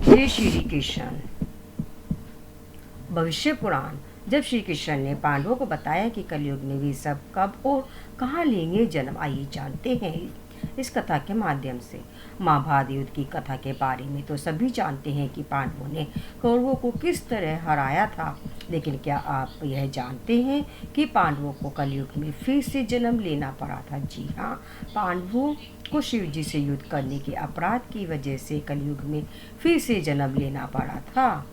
जय श्री कृष्ण। भविष्य पुराण। जब श्री कृष्ण ने पांडवों को बताया कि कलयुग में वे सब कब और कहाँ लेंगे जन्म, आइए जानते हैं इस कथा के माध्यम से। महाभारत युद्ध की कथा के बारे में तो सभी जानते हैं कि पांडवों ने कौरवों को किस तरह हराया था, लेकिन क्या आप यह जानते हैं कि पांडवों को कलयुग में फिर से जन्म लेना पड़ा था? जी हाँ, पांडवों को शिव जी से युद्ध करने के अपराध की वजह से कलयुग में फिर से जन्म लेना पड़ा था।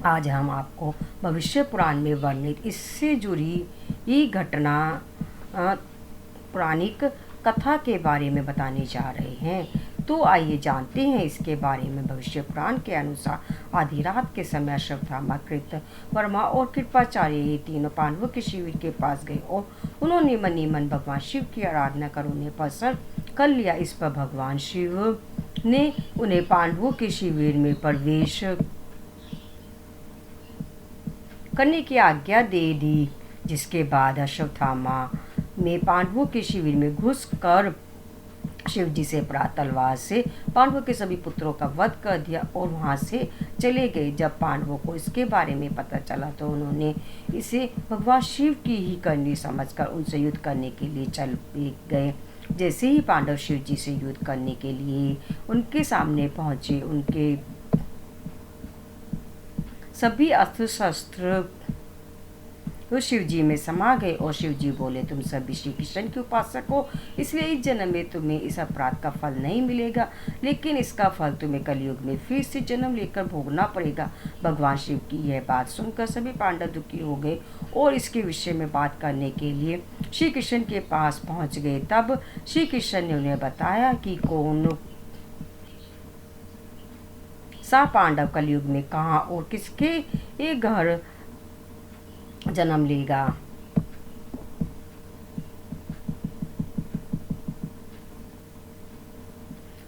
आज हम आपको भविष्य पुराण में वर्णित इससे जुड़ी ये घटना पौराणिक कथा के बारे में बताने जा रहे हैं। तो आइए जानते हैं इसके बारे में। भविष्य पुराण के अनुसार आधी रात के समय अश्वत्थामा, कृतवर्मा और कृपाचार्य ये तीनों पांडवों के शिविर के पास गए और उन्होंने मनी मन भगवान शिव की आराधना कर उन्हें प्रसन्न कर लिया। इस पर भगवान शिव ने उन्हें पांडवों के शिविर में प्रवेश करने की आज्ञा दे दी, जिसके बाद अश्वत्थामा में पांडवों के शिविर में घुसकर शिव जी से प्राप्त तलवार से पांडवों के सभी पुत्रों का वध कर दिया और वहां से चले गए। जब पांडवों को इसके बारे में पता चला तो उन्होंने इसे भगवान शिव की ही करनी समझकर उनसे युद्ध करने के लिए चल गए। जैसे ही पांडव शिव जी से युद्ध करने के लिए उनके सामने पहुंचे, उनके सभी अस्त्र शस्त्र तो शिव जी में समा गए और शिव जी बोले, तुम सभी श्री कृष्ण के उपासक हो, इसलिए इस जन्म में तुम्हें इस अपराध का फल नहीं मिलेगा, लेकिन इसका फल तुम्हें कलयुग में फिर से जन्म लेकर भोगना पड़ेगा। भगवान शिव की यह बात सुनकर सभी पांडव दुखी हो गए और इसके विषय में बात करने के लिए श्री कृष्ण के पास पहुंच गए। तब श्री कृष्ण ने उन्हें बताया कि कौन सा पांडव कलयुग में कहाँ और किसके एक घर जन्म लेगा।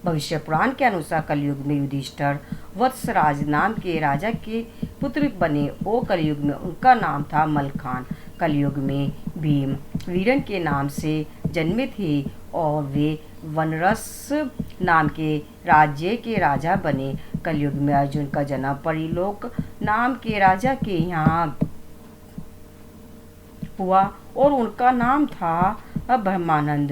भविष्य पुराण के अनुसार कलयुग में युधिष्ठिर वत्सराज नाम के राजा के पुत्र बने और कलयुग में उनका नाम था मलखान। कलयुग में भीम वीरन के नाम से जन्मे थे और वे वनरस नाम के राज्य के राजा बने। कलयुग में अर्जुन का जन्म परिलोक नाम के राजा के यहाँ हुआ और उनका नाम था ब्रह्मानंद।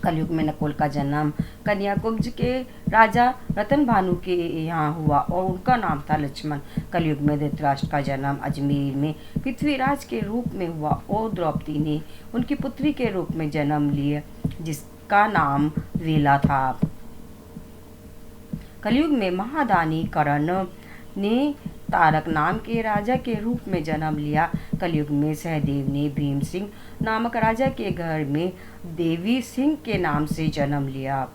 कलयुग में नकुल का जन्म कन्याकुब्ज के राजा रतन भानु के यहाँ हुआ और उनका नाम था लक्ष्मण। कलयुग में धृतराष्ट्र का जन्म अजमेर में पृथ्वीराज के रूप में हुआ और द्रौपदी ने उनकी पुत्री के रूप में जन्म लिया, जिसका नाम वेला था। कलयुग में महादानी कर्ण ने तारक नाम के राजा के रूप में जन्म लिया। कलयुग में सहदेव ने भीम सिंह नामक राजा के घर में देवी सिंह के नाम से जन्म लिया।